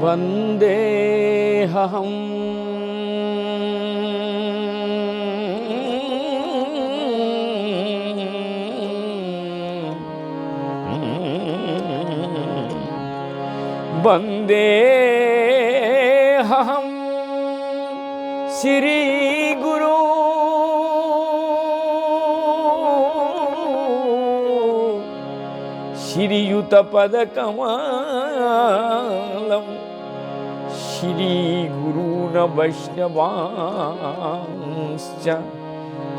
वन्देऽहं वन्देऽहं श्री गुरु श्रीयुतपदकमलं श्रीगुरून् वैष्णवांश्च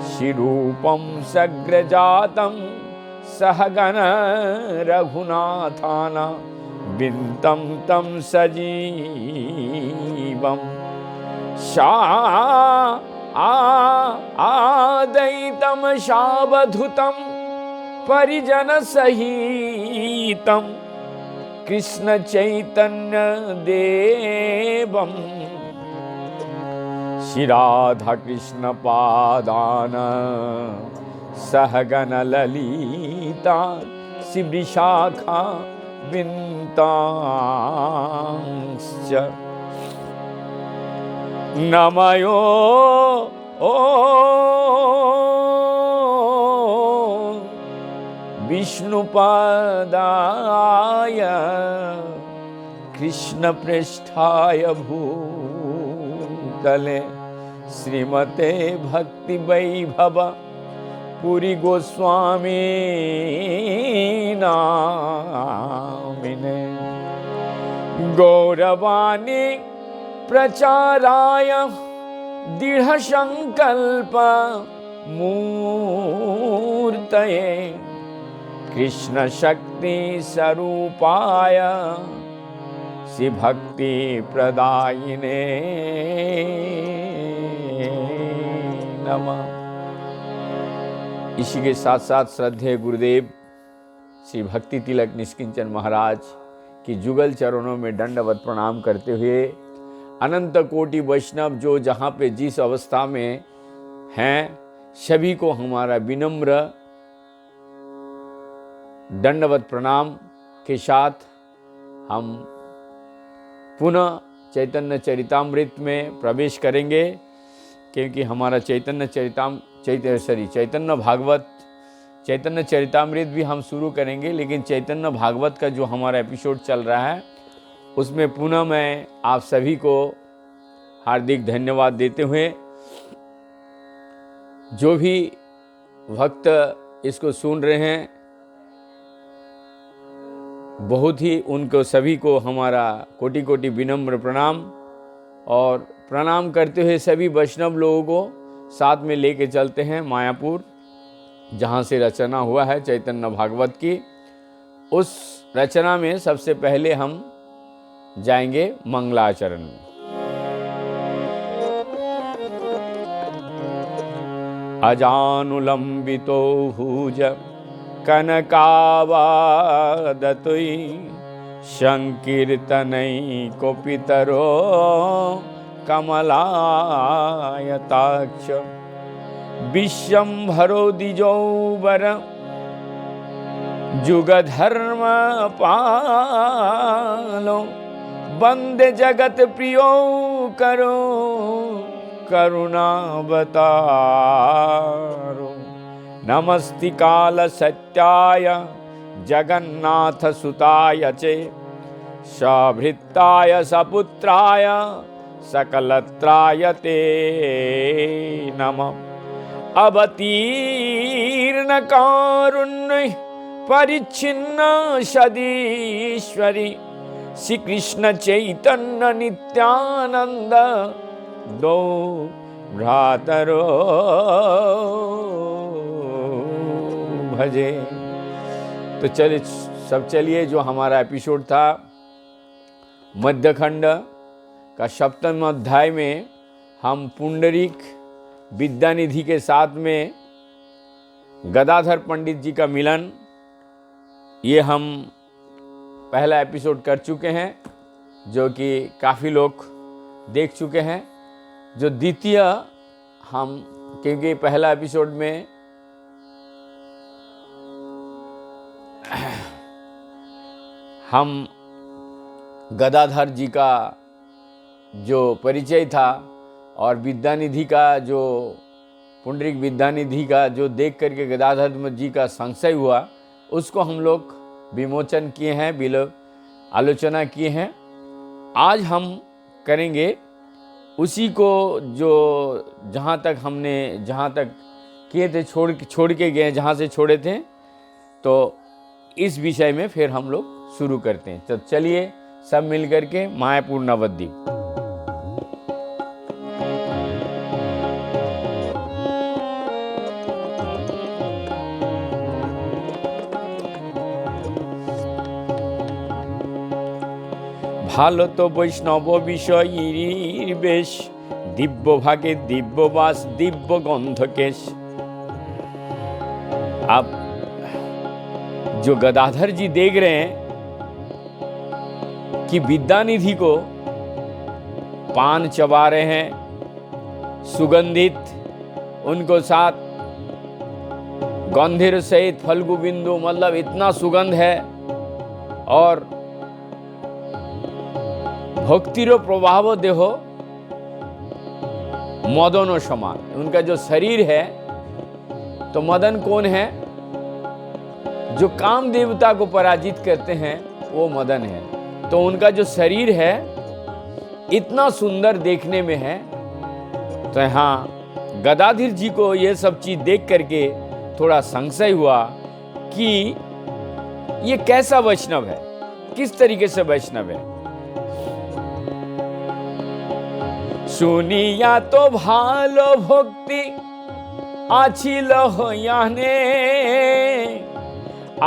श्रीरूपं सग्रजातं सहगण रघुनाथाना विन्तं तं सजीवं आदयितं शावधूतं परिजनसहितं कृष्णचैतन्यदेवं श्रीराधाकृष्णपादान् सहगणललिता श्रीविशाखा विन्तांश्च नमयो विष्णुपादाय कृष्णप्रेष्ठाय भूतले श्रीमते भक्तिवैभव पुरी गोस्वामी नामिने गौरवाणी प्रचाराय दृढ़संकल्प मूर्तये कृष्ण शक्ति स्वरूपाय श्री भक्ति प्रदायिने नमः। इसी के साथ साथ श्रद्धेय गुरुदेव श्री भक्ति तिलक निष्किंचन महाराज की जुगल चरणों में दंडवत प्रणाम करते हुए अनंत कोटि वैष्णव जो जहाँ पे जिस अवस्था में हैं सभी को हमारा विनम्र दंडवत प्रणाम के साथ हम पुनः चैतन्य चरितामृत में प्रवेश करेंगे, क्योंकि हमारा चैतन्य चरितामृत भी हम शुरू करेंगे, लेकिन चैतन्य भागवत का जो हमारा एपिसोड चल रहा है उसमें पुनः मैं आप सभी को हार्दिक धन्यवाद देते हुए जो भी भक्त इसको सुन रहे हैं बहुत ही उनको सभी को हमारा कोटि कोटि विनम्र प्रणाम, और प्रणाम करते हुए सभी वैष्णव लोगों को साथ में लेके चलते हैं मायापुर, जहाँ से रचना हुआ है चैतन्य भागवत की। उस रचना में सबसे पहले हम जाएंगे मंगलाचरण में। अजानुलंबितो भुज कनकावादतुई संकीर्तनैकोपितरो कमलायताक्ष विश्वम्भरो द्विजौवर जुगधर्म पालो वंदे जगत प्रियो करो करुणावतारो नमस्ति काल सत्याय जगन्नाथ सुताय चे सभृत्ताय सपुत्राय सकलत्राय ते नमः। अवतीर्ण कारुण्य परिच्छिन्न सदीश्वरी श्री कृष्ण चैतन्य नित्यानंद दो भ्रातरो भजे। तो चलिए जो हमारा एपिसोड था मध्यखंड का 7वां अध्याय में हम पुंडरीक विद्यानिधि के साथ में गदाधर पंडित जी का मिलन, ये हम पहला एपिसोड कर चुके हैं जो कि काफ़ी लोग देख चुके हैं। जो द्वितीय हम, क्योंकि पहला एपिसोड में हम गदाधर जी का जो परिचय था और विद्यानिधि का जो पुंडरीक विद्यानिधि का जो देख करके गदाधर जी का संशय हुआ, उसको हम लोग विमोचन किए हैं, आलोचना किए हैं। आज हम करेंगे उसी को जो जहाँ तक किए थे, छोड़ के गए जहाँ से छोड़े थे, तो इस विषय में फिर हम लोग शुरू करते हैं। तो चलिए सब मिल करके मायापुर नवद्वीप। ভালো তো বৈষ্ণব বিষয়ীর বেশ, দিব্য ভাগে দিব্যবাস দিব্য গন্ধকেশ। अब जो गदाधर जी देख रहे हैं कि विद्यानिधि को पान चबा रहे हैं, सुगंधित उनको साथ गंधीर सहित फल्गु बिंदु, मतलब इतना सुगंध है, और भक्तिरो प्रभाव देहो मदनो समान। उनका जो शरीर है, तो मदन कौन है? जो काम देवता को पराजित करते हैं वो मदन है। तो उनका जो शरीर है इतना सुंदर देखने में है। तो हाँ, गदाधर जी को ये सब चीज देख करके थोड़ा संशय हुआ कि ये कैसा वैष्णव है, किस तरीके से वैष्णव है। শুনিয়া তো ভালো ভক্তি আছিল হইয়ানে,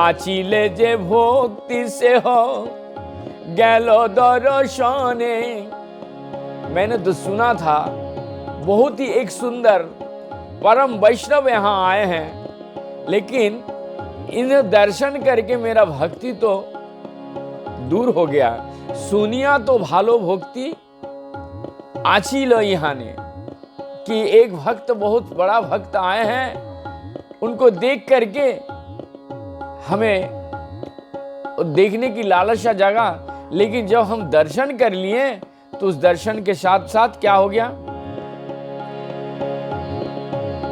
আছিলে যে ভক্তি সেহ গেল দর্শনে। मैंने तो सुना था बहुत ही एक सुंदर परम वैष्णव यहाँ आए हैं, लेकिन इन्हें दर्शन करके मेरा भक्ति तो दूर हो गया। सुनिया तो भालो भक्ति आचिल यहाँ ने, कि एक भक्त, बहुत बड़ा भक्त आए हैं, उनको देख करके हमें देखने की लालसा जागा। लेकिन जब हम दर्शन कर लिए तो उस दर्शन के साथ साथ क्या हो गया?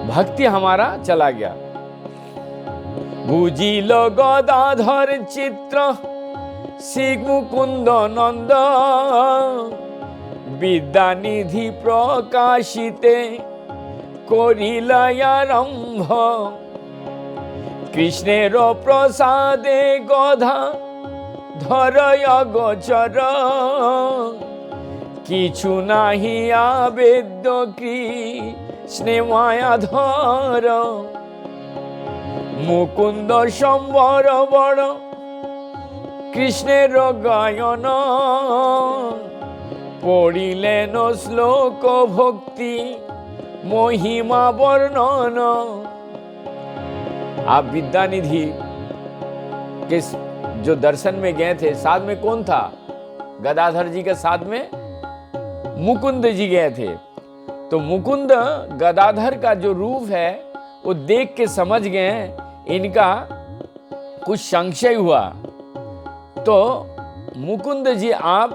भक्ति हमारा चला गया। बुझिल गदाधर चित्र श्री मुकुंद नंद, विद्यानिधि प्रकाशिते करिला आरंभ। कृष्णेर प्रसादे गधा धरय गोचर, किछु नाही आवेद्य कृष्णे मायाधर। मुकुंद संबर बड़ कृष्णेर गायन, पढ़िलेन श्लोक भक्ति महिमा वर्णन। आप विद्यानिधि के जो दर्शन में गए थे, साथ में कौन था? गदाधर जी के साथ में मुकुंद जी गए थे। तो मुकुंद गदाधर का जो रूप है वो देख के समझ गए इनका कुछ संशय हुआ। तो मुकुंद जी आप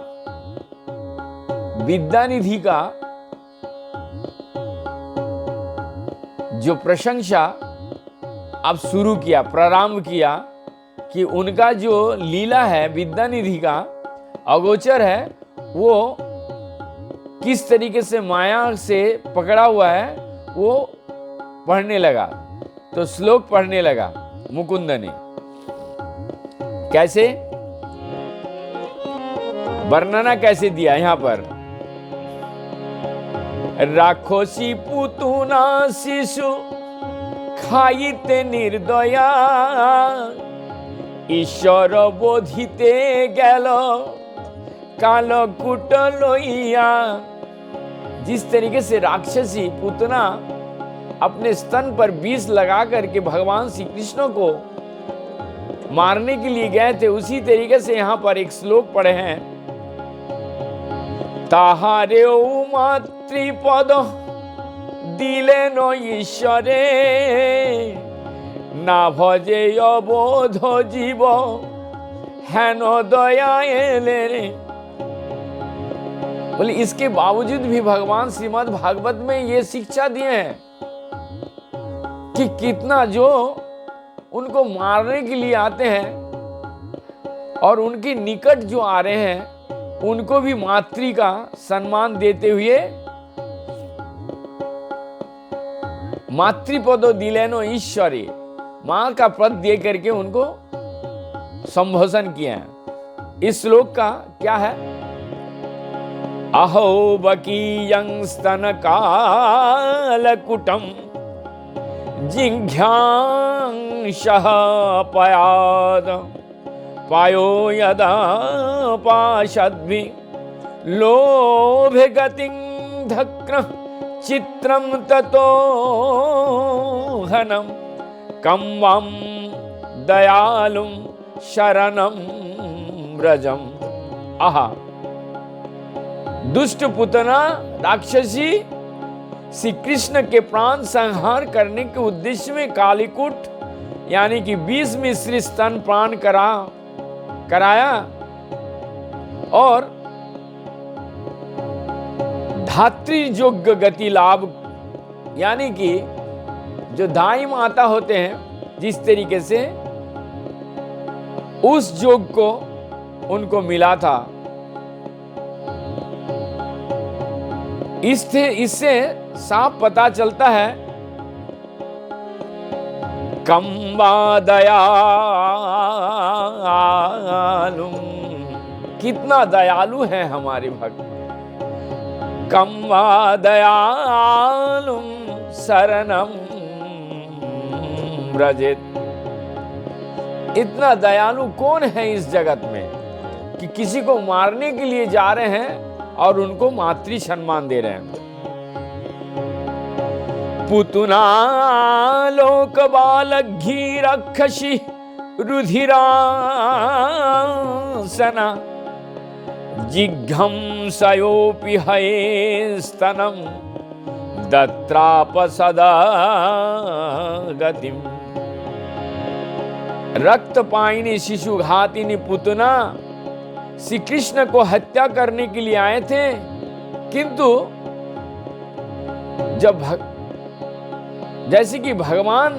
विद्यानिधि का जो प्रशंसा अब शुरू किया, प्रारंभ किया, कि उनका जो लीला है विद्यानिधि का अगोचर है, वो किस तरीके से माया से पकड़ा हुआ है, वो पढ़ने लगा। तो श्लोक पढ़ने लगा मुकुंद ने। कैसे वर्णना कैसे दिया यहाँ पर? राक्षसी पुतुना शिशु खाइते निर्दया, ईश्वर बोधिते गेल कालकूट लोइया। जिस तरीके से राक्षसी पुतना अपने स्तन पर विष लगा करके भगवान श्री कृष्ण को मारने के लिए गए थे, उसी तरीके से यहाँ पर एक श्लोक पढ़े हैं। ताहारे मातृपद दिले न ईश्वरे, ना भजे अबोध जीव हेन दया एले। बोले इसके बावजूद भी भगवान श्रीमद् भागवत में ये शिक्षा दिए हैं कि कितना जो उनको मारने के लिए आते हैं और उनके निकट जो आ रहे हैं उनको भी मातृ का सम्मान देते हुए मातृपदो दिलेनो ईश्वरी, मां का पद दे करके उनको संबोधन किया है। इस श्लोक का क्या है? अहो बकीयं स्तन कालकुटम जिघ्यांशः पयाद पायो यदा पाशद्भि लोभे गतिं धक्र चित्रं ततो हनं कं वं दयालुं शरणं व्रजम्। आहा, दुष्ट पुतना राक्षसी श्री कृष्ण के प्राण संहार करने के उद्देश्य में कालीकुट यानी कि 20 मिश्री स्तन प्राण कराया और धात्री योग्य गति लाभ, यानी कि जो दाई माता होते हैं जिस तरीके से उस योग को उनको मिला था। इससे साफ पता चलता है कं वा दयालु, कितना दयालु है हमारे भक्त। कं वा दयालु शरणं व्रजेत, इतना दयालु कौन है इस जगत में कि किसी को मारने के लिए जा रहे हैं और उनको मातृ सम्मान दे रहे हैं। पुतना लोक बालघी रक्षसी रुधिरासना जिघ्घं सयोपि हये स्तनं दत्राप सदा गतिम। रक्तपायिनी शिशुघातिनी पुतना श्री कृष्ण को हत्या करने के लिए आए थे, किंतु जब जैसे कि भगवान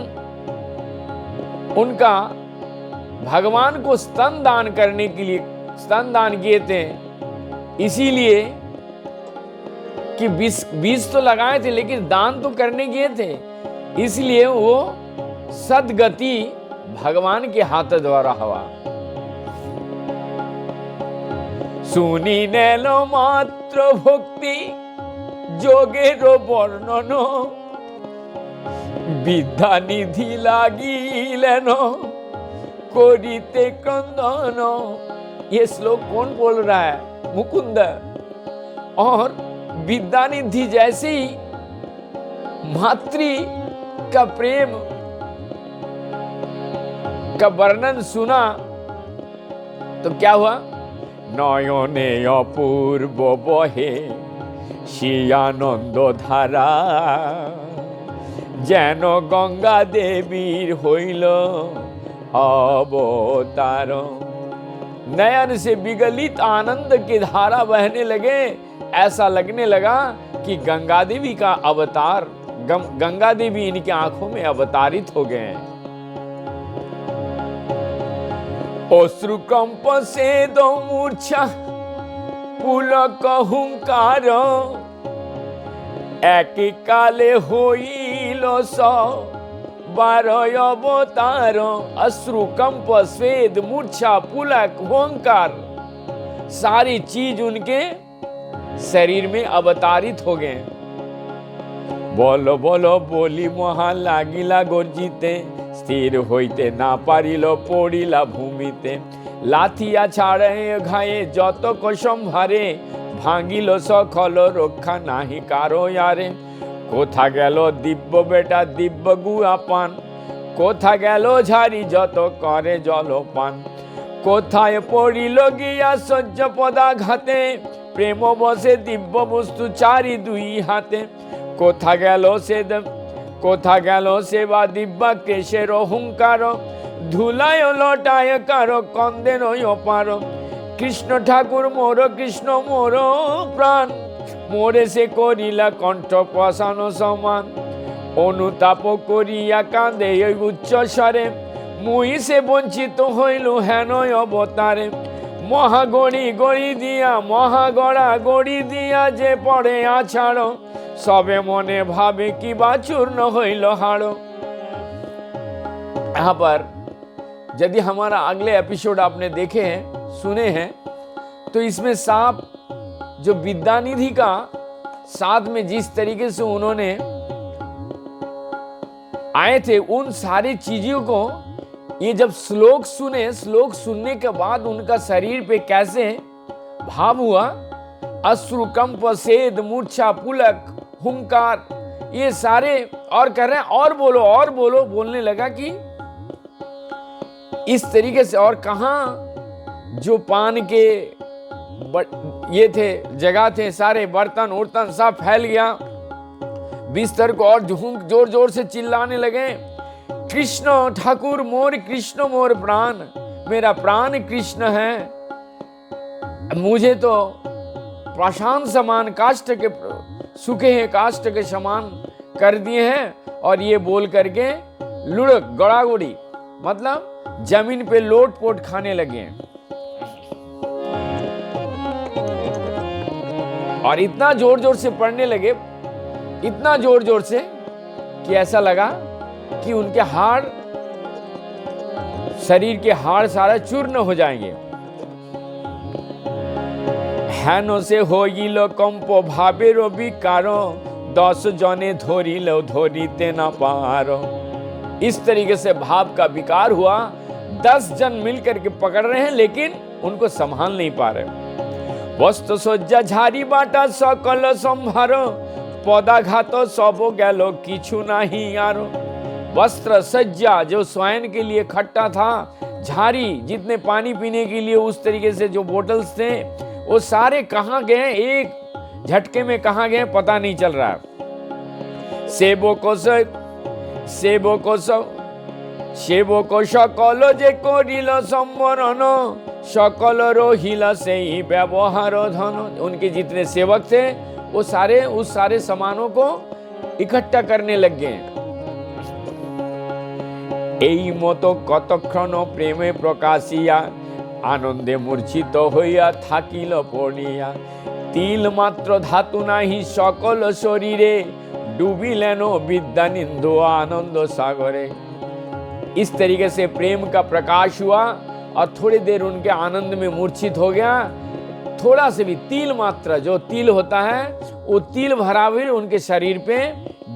को स्तन दान करने के लिए स्तन दान किए थे, इसीलिए कि 20 तो लगाए थे लेकिन दान तो करने गए थे, इसलिए वो सदगति भगवान के हाथ द्वारा हवा। सुनी नेलो मात्र भक्ति जोगेरो वर्णन विद्या निधि लागिलेनो कोरिते क्रंदन। ये श्लोक कौन बोल रहा है? मुकुंद। और विद्या निधि जैसे ही मातृ का प्रेम का वर्णन सुना तो क्या हुआ? नयने अपूर्व बहे शियानंद धारा जेन गंगा देवीर होइल अवतार। नयन से विगलित आनंद की धारा बहने लगे, ऐसा लगने लगा कि गंगा देवी का अवतार, गंगा देवी इनकी आंखों में अवतारित हो गए हैं। अश्रुकंप से दो मूर्छा पुलक हुंकार एक काले होइल बारह अवतार। अश्रुकंप स्वेद मूर्छा पुलक हुंकार सारी चीज उनके शरीर में अवतारित हो गए। बोलो बोलो बोली महा लागिला गर्जिते स्थिर होइते ना पारिल पड़िला भूमिते। लाथिया छाड़े घाये जत कसम भारे भांगिल सकल रक्षा नाही कारो यारे। कोथा गेलो दिव्य बेटा दिव्य गुआ पान कोथा गेलो झारी जत करे जलपान। कोथाय पड़िल गिया सज्ज पदाघाते प्रेम बसे दिव्य वस्तु चारि दुई हाथे। कोथा गेलो सेवा दिव्य केशेर हुंकार धुलाय लटाय कारो कंदे नय पार। কৃষ্ণ ঠাকুর মোর, কৃষ্ণ মোর প্রাণ, মোরে সে করিলা কণ্ঠ পাষাণ সমান। অনুতাপ করিয়া কাঁদে ওই উচ্চ স্বরে, মুই সে বঞ্চিত হইল হেন অবতারে। মহাগড়ি গড়ি দিয়া, মহাগড়া গড়ি দিয়া যে পড়ে আছাড়, सबे मने भावे कि बा चूर्ण होइल हाड़ो। यहाँ पर यदि हमारा अगले एपिसोड आपने देखे हैं, सुने हैं, तो इसमें साफ जो विद्यानिधि का साथ में जिस तरीके से उन्होंने आए थे, उन सारी चीजों को ये जब श्लोक सुने, श्लोक सुनने के बाद उनका शरीर पे कैसे भाव हुआ, अश्रु कंप सेद मूर्छा पुलक हुंकार, ये सारे, और कर रहे हैं और बोलो बोलने लगा कि इस तरीके से। और कहां जो पान के ये थे जगह थे, सारे बर्तन उर्तन सब फैल गया बिस्तर को, और जोर जोर से चिल्लाने लगे, कृष्ण ठाकुर मोर, कृष्ण मोर प्राण, मेरा प्राण कृष्ण है, मुझे तो प्रशांत समान काष्ठ के सूखे हैं काष्ठ के समान कर दिए हैं। और ये बोल करके लुढ़क गड़ागुड़ी मतलब जमीन पे लोट पोट खाने लगे हैं। और इतना जोर जोर से पढ़ने लगे, इतना जोर जोर से कि ऐसा लगा कि उनके हाड़, शरीर के हाड़ सारा चूर्ण हो जाएंगे। हेन से होइल कंप भावेर विकार, 10 जने धरिल धरिते न पारो। इस तरीके से भाव का विकार हुआ, 10 जन मिलकर के पकड़ रहे हैं लेकिन उनको संभाल नहीं पा रहे। वस्त्र सज्जा झाड़ी बाटा सकल संभार, पदाघात सब गेलो किछु नहीं यारो। वस्त्र सज्जा जो स्वयं के लिए खट्टा था, झाड़ी जितने पानी पीने के लिए उस तरीके से जो बोतल्स थे, वो सारे कहाँ गए, एक झटके में कहाँ गए पता नहीं चल रहा। सेबो को सकल जे करिल सम्मरण, सकल रहिल सेई व्यवहार धन। उनके जितने सेवक थे वो सारे उस सारे सामानों को इकट्ठा करने लग गए। এই মতো কতক্ষণ প্রেমে প্রকাশিয়া, आनंदे मूर्छित होइया থাকিল পড়িয়া। तिल मात्र धातु नाही सकल शरीरे, डूबिलेन विद्यानिंदु आनंद सागरे। इस तरीके से प्रेम का प्रकाश हुआ और थोड़ी देर उनके आनंद में मूर्छित हो गया। थोड़ा से भी तिल मात्र जो तिल होता है वो तिल भरा भी उनके शरीर पे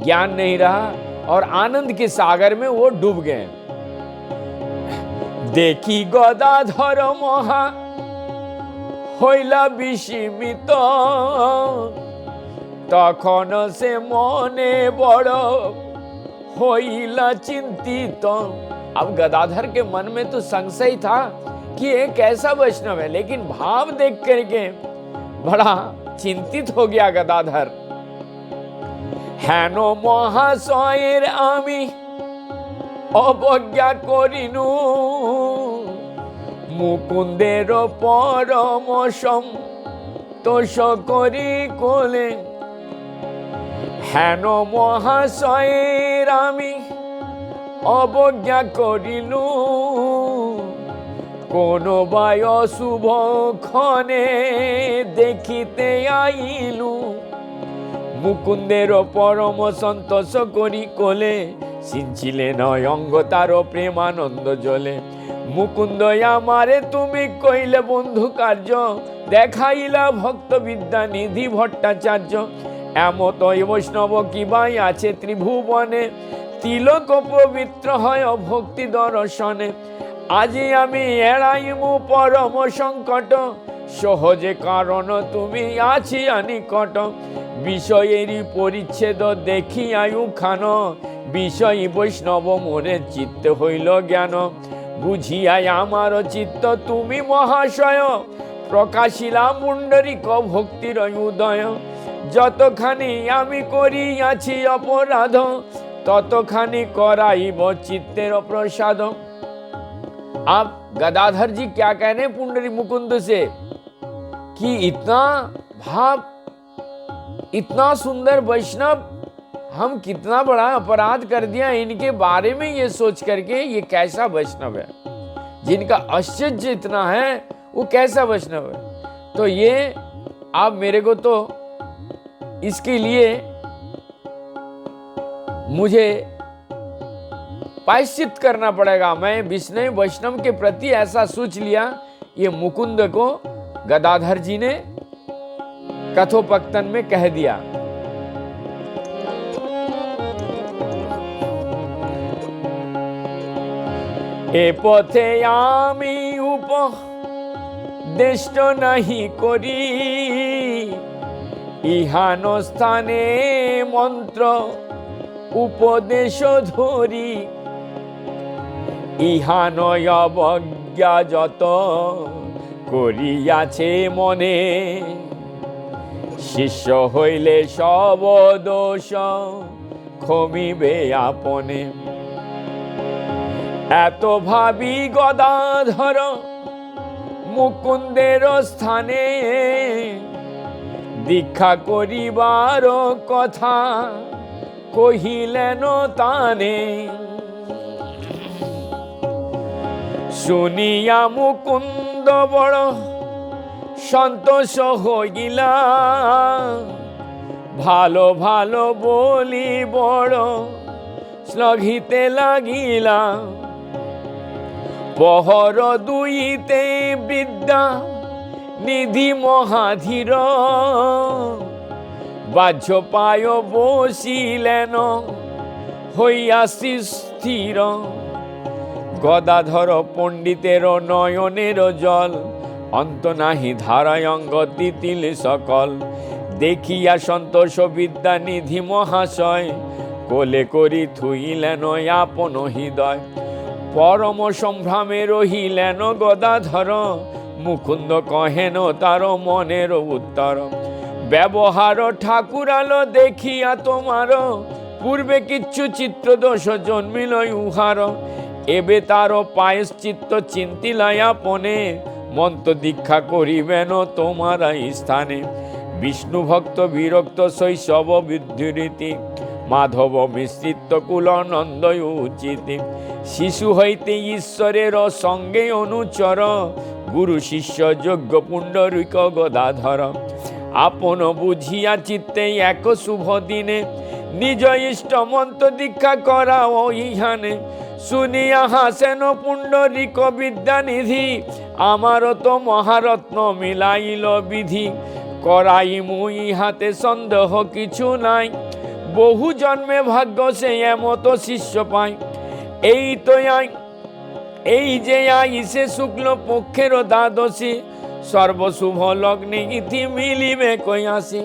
ज्ञान नहीं रहा और आनंद के सागर में वो डूब गए। देखी गदाधर महा হইলা বিস্মিত, তখন সে মনে বড় হইলা चिंतित। अब गदाधर के मन में तो संशय था कि ये कैसा वैष्णव है, लेकिन भाव देख करके बड़ा चिंतित हो गया गदाधर। हेनो महाशয়ের আমি অবজ্ঞা করিনু, মুকুন্দের পরম সন্তোষ করি কোলে। হেন মহাশয়ের আমি অবজ্ঞা করিলু, কোন বায় শুভ ক্ষণে দেখিতে আইলু। মুকুন্দের পরম সন্তোষ করি কোলে, সিঞ্চিলেন অঙ্গ তার প্রেমানন্দ জলে। মুকুন্দ আমারে তুমি কইলে বন্ধু কার্য, দেখাইলা ভক্ত বিদ্যানিধি ভট্টাচার্য। এমত বৈষ্ণব কিবাই আছে ত্রিভুবনে, তিলক পবিত্র হয় ভক্তি দর্শনে। আজি আমি এড়াইমু পরম সংকট, সহজে কারণ তুমি আছি নিকট। বিষয়েরই পরিচ্ছেদ দেখি আয়ু খান, বিষয় বৈষ্ণব মোরে চিত্ত হইল জ্ঞান। বুঝিয়াই আমার চিত্ত তুমি মহাশয়, প্রকাশিলা পুণ্ডরীক ভক্তির উদয়। যতখানি আমি করিয়াছি অপরাধ, ততখানি করাইব চিত্তের প্রসাদ। आप गदाधर जी क्या कह रहे हैं पुंडरी मुकुंद से कि इतना भाव, इतना सुंदर वैष्णव, हम कितना बड़ा अपराध कर दिया इनके बारे में ये सोच करके, ये कैसा वैष्णव है जिनका आश्चर्य इतना है, वो कैसा वैष्णव है। तो ये आप मेरे को तो इसके लिए मुझे प्रायश्चित करना पड़ेगा। मैं विष्णु वैष्णव के प्रति ऐसा सोच लिया, ये मुकुंद को गदाधर जी ने कथोपकथन में कह दिया। ए पथे आमी उपदेष्ट नहीं करी, इहान स्थाने मंत्र उपदेश धरी, ইহান অবজ্ঞা যত করিয়াছে মনে, শিষ্য হইলে সব দোষ ক্ষমিবে আপনে। এত ভাবি গদাধর মুকুন্দের স্থানে, দীক্ষা করিবার কথা কহিলেন তানে। শুনিয়া মুকুন্দ বড় সন্তোষ হইলা, ভালো ভালো বলি বড় শ্লঘিতে লাগিলা। পহর দুইতে বিদ্যা নিধি মহাধীর, বাহ্য পায় বসিলেন হইয়াছি স্থির। গদাধর পণ্ডিতের নয়নের জল, অন্ত নাহি ধারায়ঙ্গ তিতিল সকল। দেখিয়া সন্তোষ বিদ্যা নিধি মহাশয়, কোলে করি থুইলেন আপন হৃদয়। পরম সম্ভ্রমে রহিলেন গদাধর, মুকুন্দ কহেন তার মনের উত্তর। ব্যবহার ঠাকুরালো দেখিয়া তোমার, পূর্বে কিচ্ছু চিত্রদোষ জন্মিল উহার। এবে তার পায়শ্চিত্ত চিন্তিলাই আপনে, মন্ত্র দীক্ষা করিবেন তোমার স্থানে। বিষ্ণু ভক্ত বিরক্ত শৈশব বিদ্যুরীতি, মাধব মিশ্রিত কুলনন্দ উচিত। শিশু হইতে ঈশ্বরের সঙ্গে অনুচর, গুরু শিষ্য যোগ্য পুণ্ডরিক গদাধর। আপন বুঝিয়া চিত্তে এক শুভ দিনে, নিজ ইষ্ট মন্ত্র দীক্ষা করাও ইহানে। শুনিয়া হাসেন পুণ্ডরিক বিদ্যানিধি, আমার তো মহারত্ন মিলাইল বিধি। করাই মুই হাতে সন্দেহ কিছু নাই, বহু জন্মে ভাগ্য সে এমত শিষ্য পায়। এই তো এই যে আইসে শুক্ল পক্ষের দ্বাদশী, सर्वशुभ लग्नि इति मिलिबे कयासी।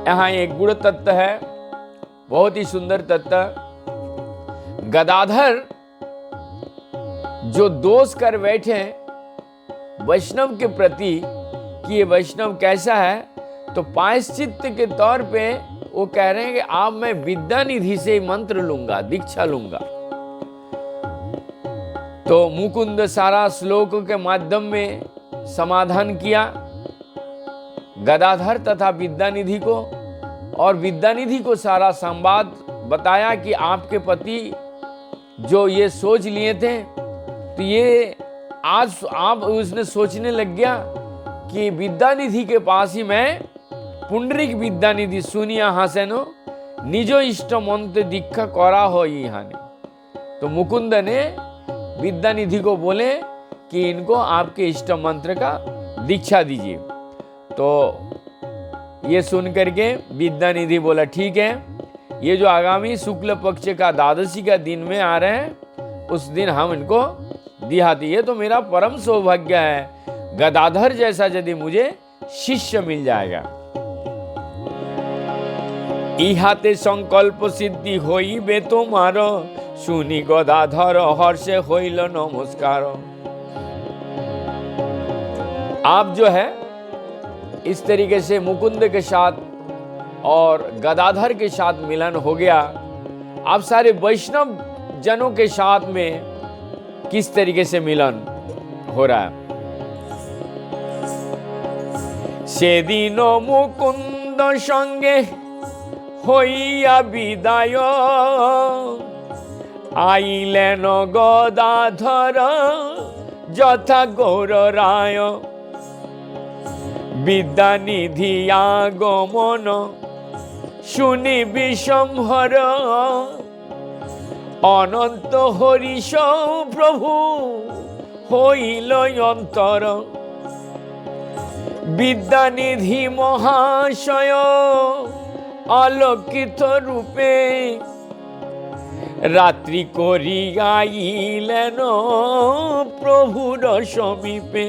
यहाँ एक गुण तत्व है, बहुत ही सुंदर तत्व। गदाधर जो दोष कर बैठे वैष्णव के प्रति कि ये वैष्णव कैसा है, तो प्रायश्चित्त के तौर पे वो कह रहे हैं कि आप मैं विद्यानिधि से मंत्र लूंगा, दीक्षा लूंगा। तो मुकुंद सारा श्लोक के माध्यम में समाधान किया गदाधर तथा विद्यानिधि को, और विद्यानिधि को सारा संवाद बताया कि आपके पति जो ये सोच लिए थे, तो ये आज आप उसने सोचने लग गया कि विद्यानिधि के पास ही मैं पुंडरीक विद्यानिधि सुनिया हासेनो निजो इष्ट मंत्र दीक्षा करा हो यहाँ। तो मुकुंद ने विद्यानिधि को बोले कि इनको आपके इष्ट मंत्र का दीक्षा दीजिए। तो ये सुन करके विद्यानिधि बोला ठीक है, ये जो आगामी शुक्ल पक्ष का द्वादशी का दिन में आ रहे हैं, उस दिन हम इनको दिहाती। ये तो मेरा परम सौभाग्य है, गदाधर जैसा यदि मुझे शिष्य मिल जाएगा। इहाते संकल्प सिद्धि होइबे तुम्हार, सुनी गदाधर हर्षे होइल नमस्कार। आप जो है इस तरीके से मुकुंद के साथ और गदाधर के साथ मिलन हो गया। आप सारे वैष्णव जनों के साथ में किस तरीके से मिलन हो रहा है। सेदिन मुकुंद संगे হইয়া বিদায় আইলেন গদাধর যথা গৌর রায় বিদ্যানিধি আগমন শুনি বিশ্বম্ভর অনন্ত হরিশ প্রভু হইল অন্তর বিদ্যানিধি মহাশয় আলোকিত রূপে রাত্রি করিয়াইলেন প্রভুর সমীপে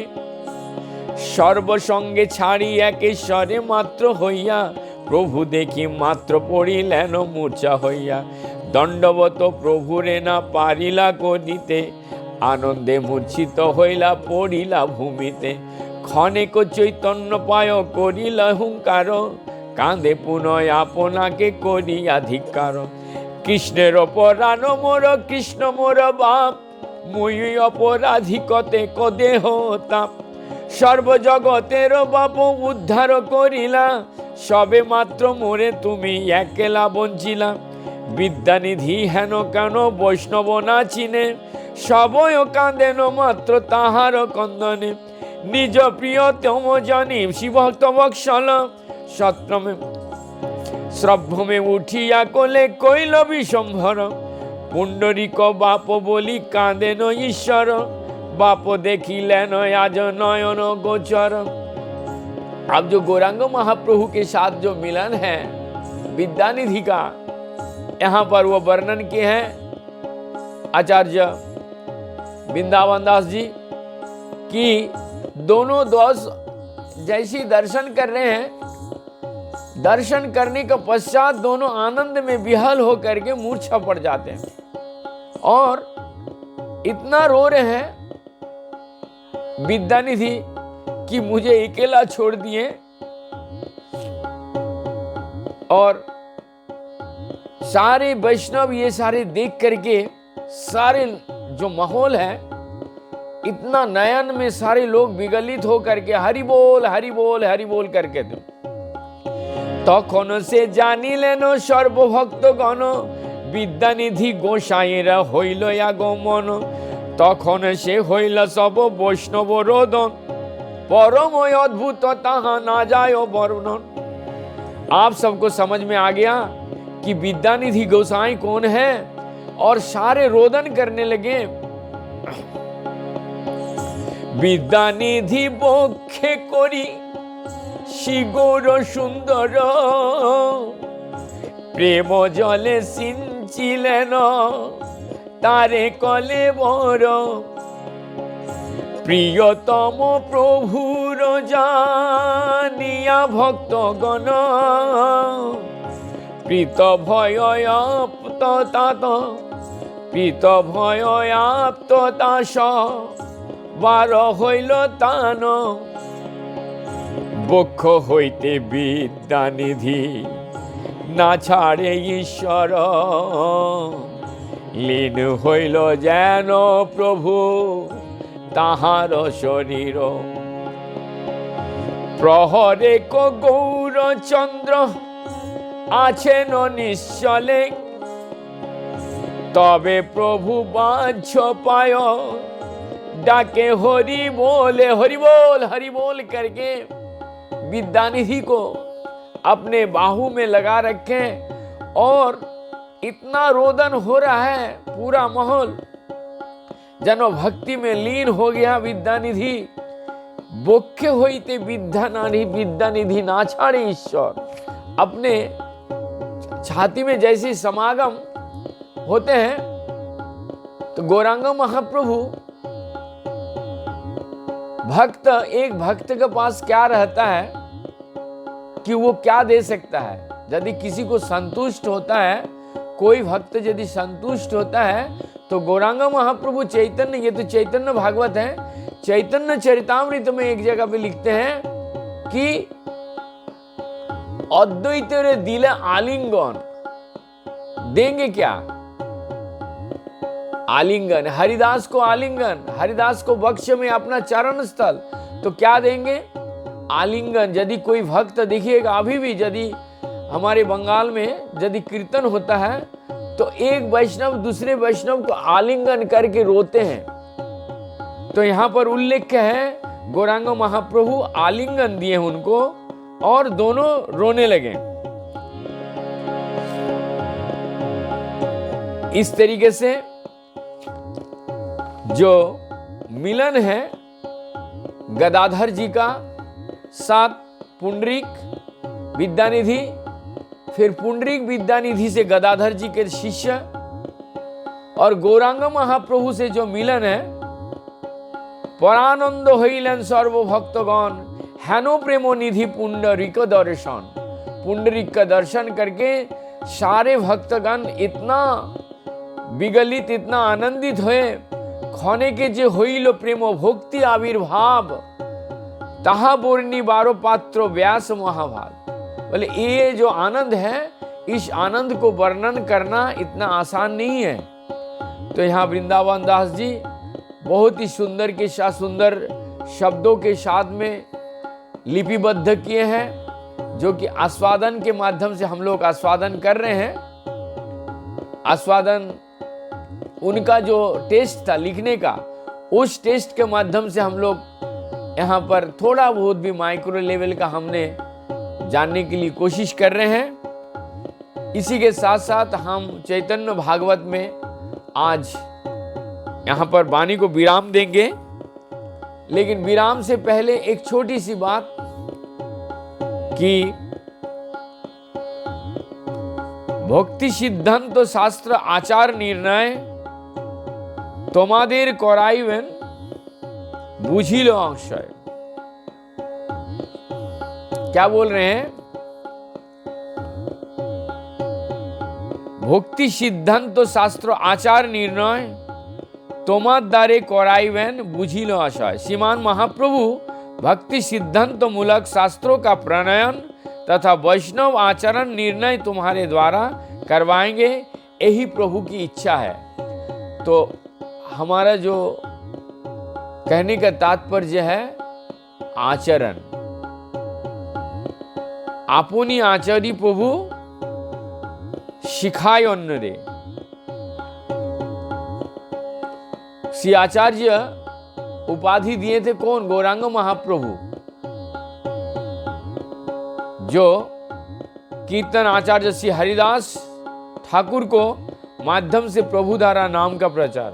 সর্বসঙ্গে ছাড়ি একেশ্বরে মাত্র হইয়া প্রভু দেখি মাত্র পড়িলেন মূর্ছা হইয়া দণ্ডবত প্রভুরে না পারিলা করিতে আনন্দে মূর্ছিত হইলা পড়িলা ভূমিতে ক্ষণেক চৈতন্য পায় করিলা হুঙ্কার কাঁদে পুনয় আপনাকে করিয়া ধিক্কার কৃষ্ণের অপরাণ মোর কৃষ্ণ মোর বাপ মুই অপরাধী কতে কদেহ তাপ সর্বজগতের বাপ উদ্ধার করিলা সবে মাত্র মোরে তুমি একলা বঞ্চিলা বিদ্যানিধি হেন কেন বৈষ্ণব না চিনে সবয় কাঁদেন মাত্র তাহার কন্দনে নিজ প্রিয়তম জানি শিবভক্ত বৎসল সত্রমে শ্রভ্যমে উঠিয়া কোলে কইল বিশ্বম্ভর পুণ্ডরিক বাপ বলি কাঁদেন ঈশ্বর बाप देखिलेन आज नयन गोचर। अब जो गौरांग महाप्रभु के साथ जो मिलन है विद्यानिधि का, यहाँ पर वो वर्णन किए हैं आचार्य वृंदावन दास जी कि दोनों दोस्त जैसे दर्शन कर रहे हैं, दर्शन करने के पश्चात दोनों आनंद में विहल होकर के मूर्छा पड़ जाते हैं और इतना रो रहे हैं विद्यानिधि कि मुझे अकेला छोड़ दिए। और सारे वैष्णव ये सारे देख करके सारे जो माहौल है इतना नयन में सारे लोग विगलित हो करके हरि बोल हरि बोल हरि बोल करके थे। तखन से जानी लेनो सर्वभक्त गण विद्यानिधि गोसाईर हईल आगमन। तखन से हईल सब वैष्णव रोदन परम अद्भुत ताहा ना जाय वर्णन। आप सबको समझ में आ गया कि विद्यानिधि गोसाई कौन है और सारे रोदन करने लगे। विद्यानिधि बक्षे करी शिगौर सुंदर प्रेम जले सिंचिलेन तारे कले बर। प्रियतम प्रभुर जानिया भक्तगण प्रीत भय आप्ततात प्रीत भय आप्तताश बार हईल तान। बक्ष हईते विद्यानिधि ना छाड़े ईश्वर लीन हईल जेन प्रभु ताहार शरीर। प्रहरे को गौर चंद्र आछेन निश्चले तबे प्रभु बांछ पाय डाके हरि बोल करके विद्यानिधि को अपने बाहु में लगा रखे और इतना रोदन हो रहा है पूरा माहौल जनो भक्ति में लीन हो गया विद्यानिधि। बोखे होइते विद्यानिधि ना छाड़े ईश्वर। अपने छाती में जैसे समागम होते हैं तो गौरांग महाप्रभु एक भक्त के पास क्या रहता है कि वो क्या दे सकता है। यदि किसी को संतुष्ट होता है, कोई भक्त यदि संतुष्ट होता है तो गौरांग महाप्रभु चैतन्य, ये तो चैतन्य भागवत है, चैतन्य चरितामृत में एक जगह पे लिखते हैं कि अद्वैत दिले आलिंगन देंगे क्या। आलिंगन, हरिदास को आलिंगन, हरिदास को वक्ष में अपना चरण स्थल, तो क्या देंगे? आलिंगन। यदि कोई भक्त देखिएगा, अभी भी यदि हमारे बंगाल में यदि कीर्तन होता है तो एक वैष्णव दूसरे वैष्णव को आलिंगन करके रोते हैं। तो यहां पर उल्लेख है गौरांग महाप्रभु आलिंगन दिए उनको और दोनों रोने लगे। इस तरीके से जो मिलन है गदाधर जी का साथ पुंडरीक विद्यानिधि, फिर पुंडरीक विद्यानिधि से गदाधर जी के शिष्य और गौरांग महाप्रभु से जो मिलन है, परानंद हईलन सर्वभक्तगण हेनो प्रेमो निधि पुंडरीक दर्शन। पुंडरीक का दर्शन करके सारे भक्तगण इतना विगलित, इतना आनंदित हुए, खने के जे हईल प्रेम भक्ति आविर्भाव ताहा बोर्णी बारो पात्र व्यास महाभाग। बोले ये जो आनंद है, इस आनंद को वर्णन करना इतना आसान नहीं है। तो यहाँ वृंदावन दास जी बहुत ही सुंदर के साथ, सुंदर शब्दों के साथ में लिपिबद्ध किए हैं, जो कि आस्वादन के माध्यम से हम लोग आस्वादन कर रहे हैं। आस्वादन उनका जो टेस्ट था लिखने का, उस टेस्ट के माध्यम से हम लोग यहाँ पर थोड़ा बहुत भी माइक्रो लेवल का हमने जानने के लिए कोशिश कर रहे हैं। इसी के साथ साथ हम चैतन्य भागवत में आज यहाँ पर वाणी को विराम देंगे, लेकिन विराम से पहले एक छोटी सी बात कि भक्ति सिद्धांत शास्त्र आचार निर्णय তোমাদের করাইবেন বুঝিল অংশয়। क्या बोल रहे हैं? भक्ति सिद्धांत शास्त्र आचार निर्णय তোমার দ্বারে করাইবেন বুঝিল আশয়। श्रीमान महाप्रभु भक्ति सिद्धांत मूलक शास्त्रों का प्रणयन तथा वैष्णव आचरण निर्णय तुम्हारे द्वारा करवाएंगे, यही प्रभु की इच्छा है। तो हमारा जो कहने का तात्पर्य है आचरण, आपनी आचारी प्रभु शिखाय अन्य रे। श्री आचार्य उपाधि दिए थे कौन? गौरांग महाप्रभु, जो कीर्तन आचार्य श्री हरिदास ठाकुर को माध्यम से प्रभु द्वारा नाम का प्रचार,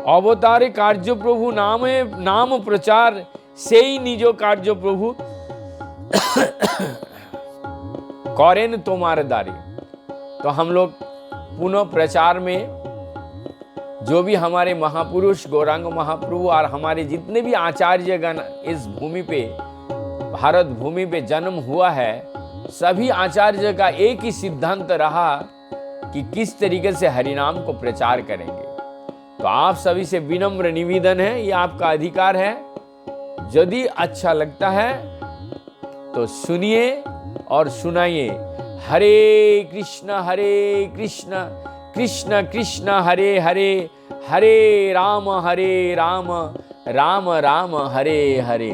अवतारे कार्य प्रभु नाम प्रचार से ही निजो कार्य प्रभु करेन तुम्हारे दारी। तो हम लोग पुनः प्रचार में जो भी हमारे महापुरुष गौरांग महाप्रभु और हमारे जितने भी आचार्यगण इस भूमि पे, भारत भूमि पे जन्म हुआ है, सभी आचार्य का एक ही सिद्धांत रहा कि किस तरीके से हरिनाम को प्रचार करेंगे। तो आप सभी से विनम्र निवेदन है, ये आपका अधिकार है। यदि अच्छा लगता है तो सुनिए और सुनाइए। हरे कृष्ण कृष्ण कृष्ण हरे हरे, हरे राम राम राम हरे हरे।